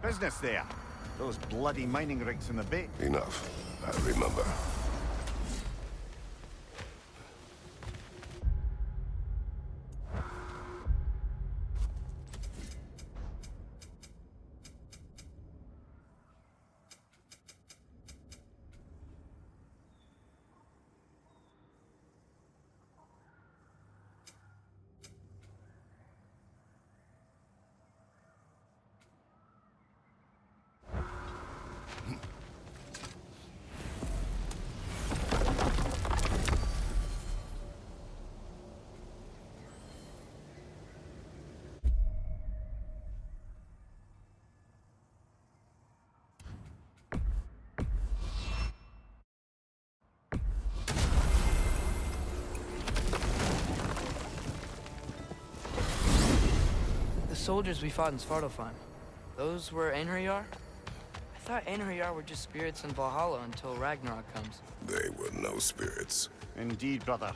Business there. Those bloody mining rigs in the bay. Enough. I remember. The soldiers we fought in Svartalfheim, those were Einherjar? I thought Einherjar were just spirits in Valhalla until Ragnarok comes. They were no spirits. Indeed, brother.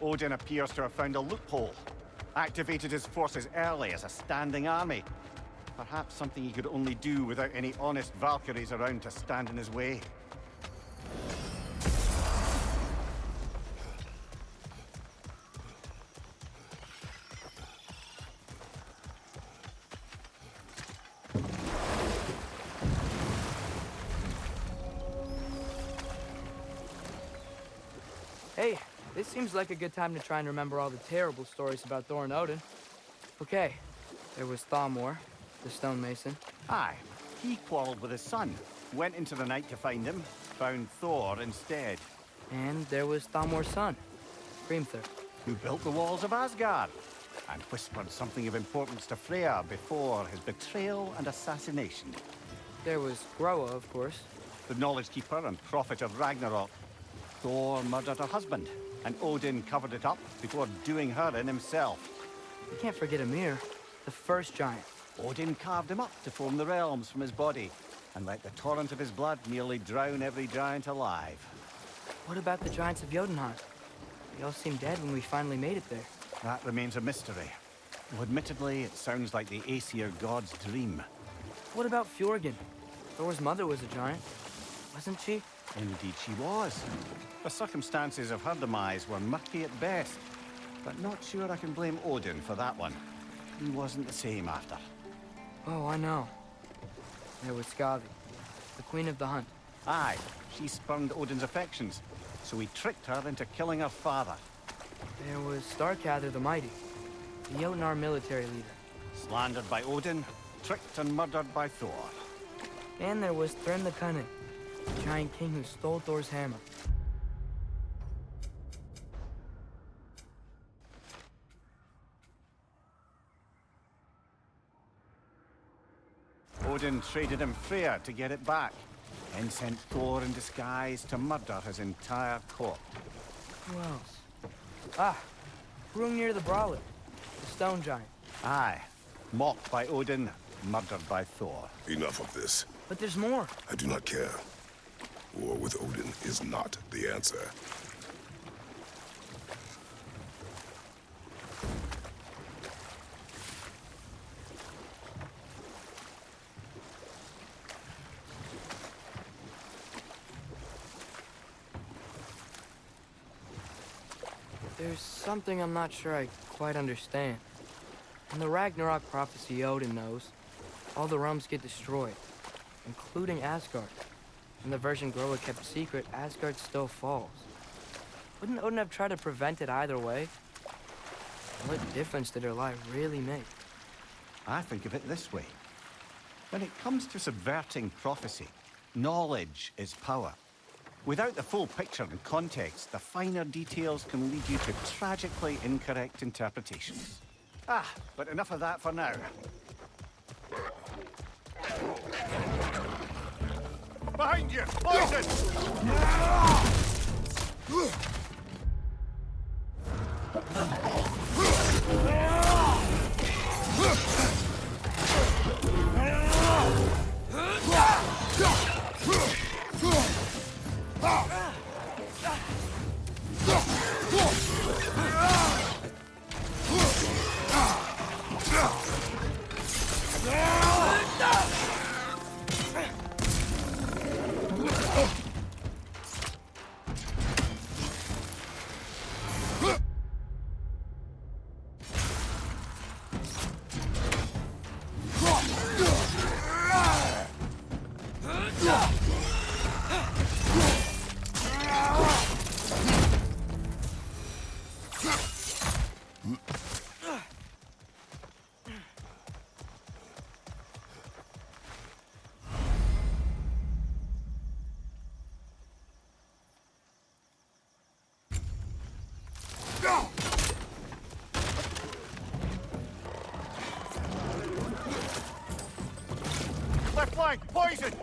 Odin appears to have found a loophole. Activated his forces early as a standing army. Perhaps something he could only do without any honest Valkyries around to stand in his way. Hey, this seems like a good time to try and remember all the terrible stories about Thor and Odin. Okay, there was Thamor, the stonemason. Aye, he quarreled with his son. Went into the night to find him, found Thor instead. And there was Thamor's son, Grimthur. Who built the walls of Asgard, and whispered something of importance to Freya before his betrayal and assassination. There was Groa, of course. The knowledge keeper and prophet of Ragnarok. Thor murdered her husband, and Odin covered it up before doing her in himself. You can't forget Ymir, the first giant. Odin carved him up to form the realms from his body, and let the torrent of his blood nearly drown every giant alive. What about the giants of Jotunheim? They all seemed dead when we finally made it there. That remains a mystery. Though admittedly, it sounds like the Aesir god's dream. What about Fjorgyn? Thor's mother was a giant, wasn't she? Indeed she was. The circumstances of her demise were murky at best, but not sure I can blame Odin for that one. He wasn't the same after. Oh, I know. There was Skavi, the queen of the hunt. Aye, she spurned Odin's affections, so he tricked her into killing her father. There was Starkather the Mighty, the Jotnar military leader. Slandered by Odin, tricked and murdered by Thor. And there was Thrym the Cunning, the giant king who stole Thor's hammer. Odin traded him Freya to get it back, then sent Thor in disguise to murder his entire court. Who else? Ah, Hrungnir the Brawler, the stone giant. Aye, mocked by Odin, murdered by Thor. Enough of this. But there's more. I do not care. War with Odin is not the answer. There's something I'm not sure I quite understand. In the Ragnarok prophecy Odin knows, all the realms get destroyed, including Asgard. In the version Groa kept secret, Asgard still falls. Wouldn't Odin have tried to prevent it either way? What difference did her lie really make? I think of it this way. When it comes to subverting prophecy, knowledge is power. Without the full picture and context, the finer details can lead you to tragically incorrect interpretations. But enough of that for now. Behind you! Poison! flank! Poison!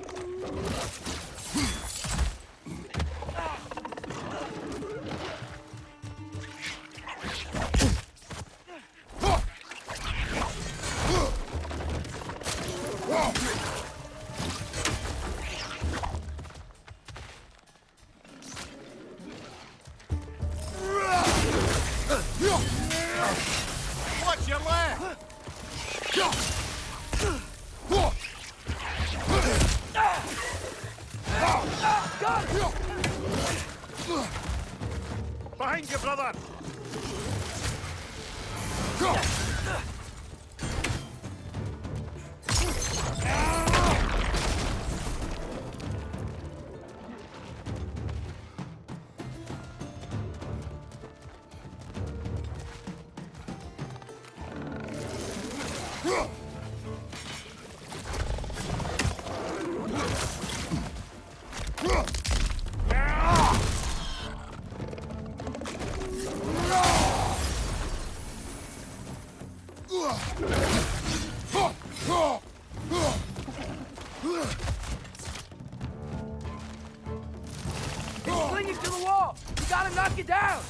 Watch your left! Behind you, brother! He's clinging to the wall! You gotta knock it down!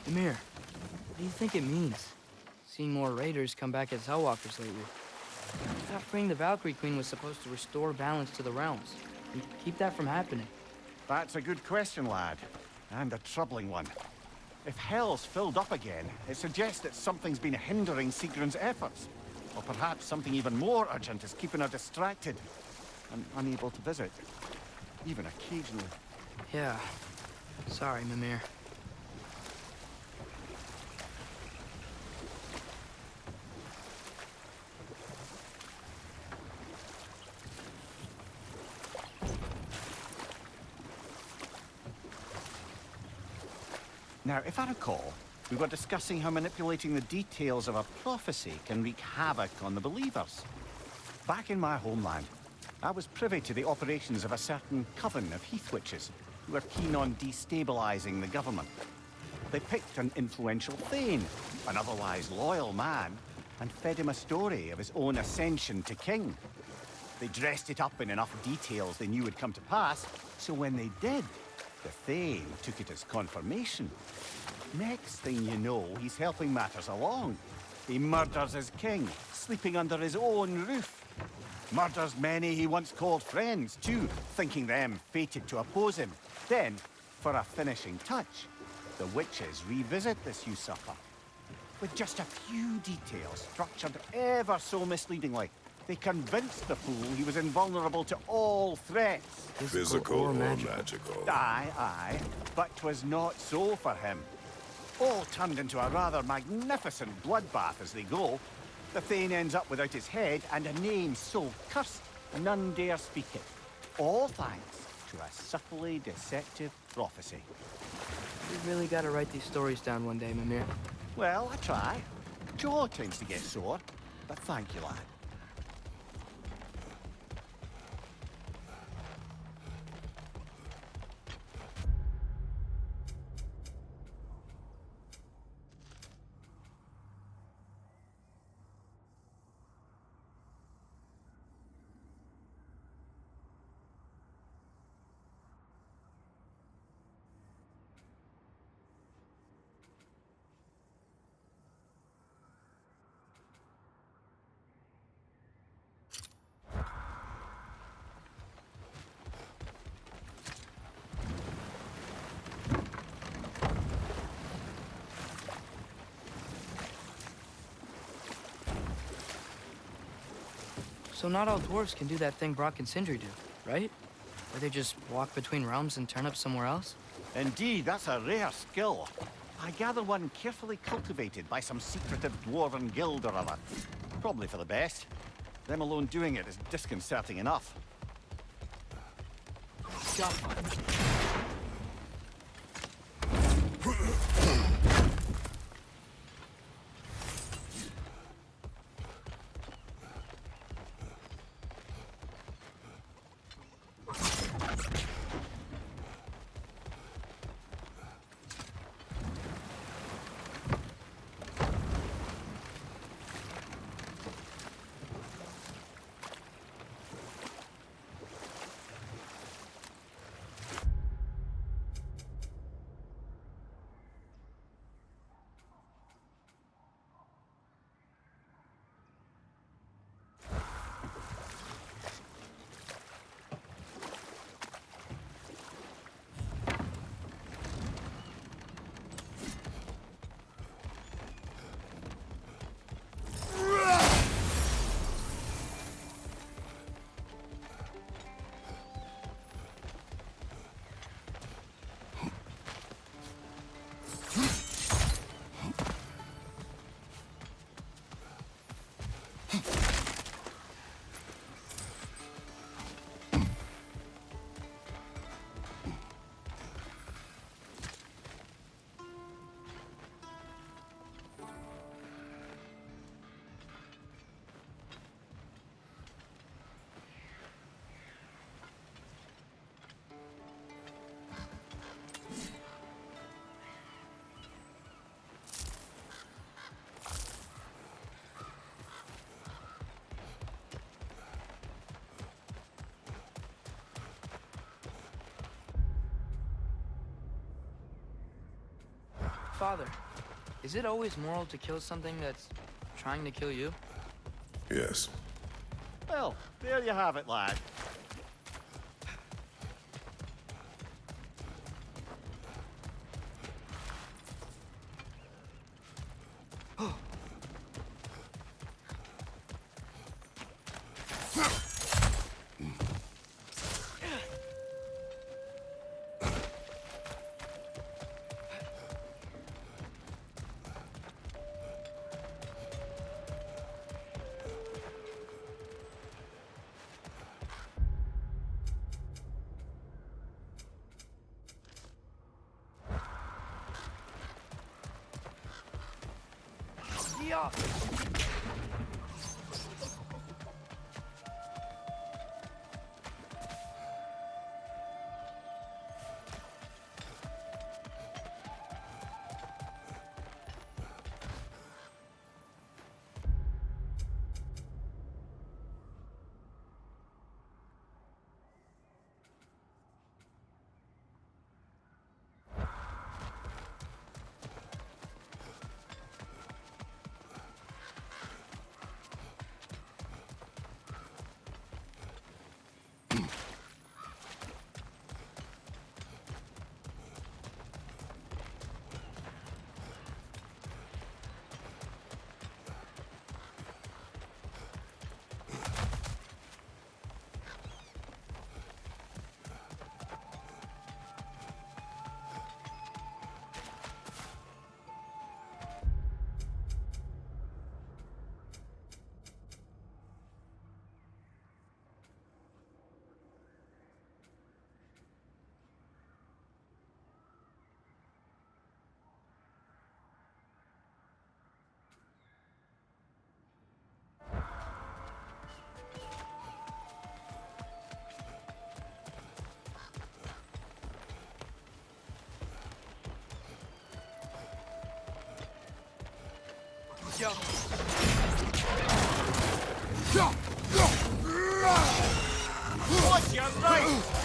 Amir, what do you think it means? Seeing more raiders come back as Hellwalkers lately. I thought freeing the Valkyrie Queen was supposed to restore balance to the realms and keep that from happening. That's a good question, lad. And a troubling one. If Hell's filled up again, it suggests that something's been hindering Sigrun's efforts. Or perhaps something even more urgent is keeping her distracted and unable to visit. Even occasionally. Yeah. Sorry, Mimir. Now, if I recall, we were discussing how manipulating the details of a prophecy can wreak havoc on the believers. Back in my homeland, I was privy to the operations of a certain coven of Heath Witches who were keen on destabilizing the government. They picked an influential Thane, an otherwise loyal man, and fed him a story of his own ascension to king. They dressed it up in enough details they knew would come to pass, so when they did, the Thane took it as confirmation. Next thing you know, he's helping matters along. He murders his king, sleeping under his own roof. Murders many he once called friends, too, thinking them fated to oppose him. Then, for a finishing touch, the witches revisit this usurper. With just a few details structured ever so misleadingly, they convinced the fool he was invulnerable to all threats. Physical or magical? Aye, aye, but 'twas not so for him. All turned into a rather magnificent bloodbath as they go. The Thane ends up without his head and a name so cursed none dare speak it. All thanks to a subtly deceptive prophecy. We really gotta write these stories down one day, Mimir. Well, I try. Jaw tends to get sore, but thank you, lad. So not all dwarves can do that thing Brock and Sindri do, right? Where they just walk between realms and turn up somewhere else? Indeed, that's a rare skill. I gather one carefully cultivated by some secretive dwarven guild or other. Probably for the best. Them alone doing it is disconcerting enough. Father, is it always moral to kill something that's trying to kill you? Yes. Well, there you have it, lad. Yeah. You're right!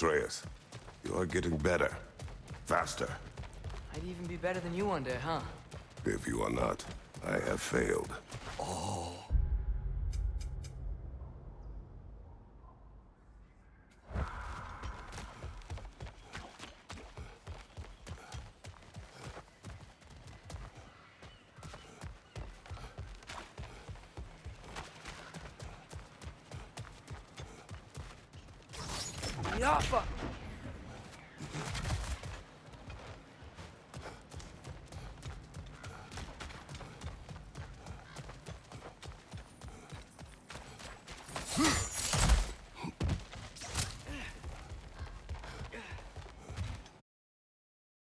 Atreus, you are getting better. Faster. I'd even be better than you one day, huh? If you are not, I have failed. Yappa!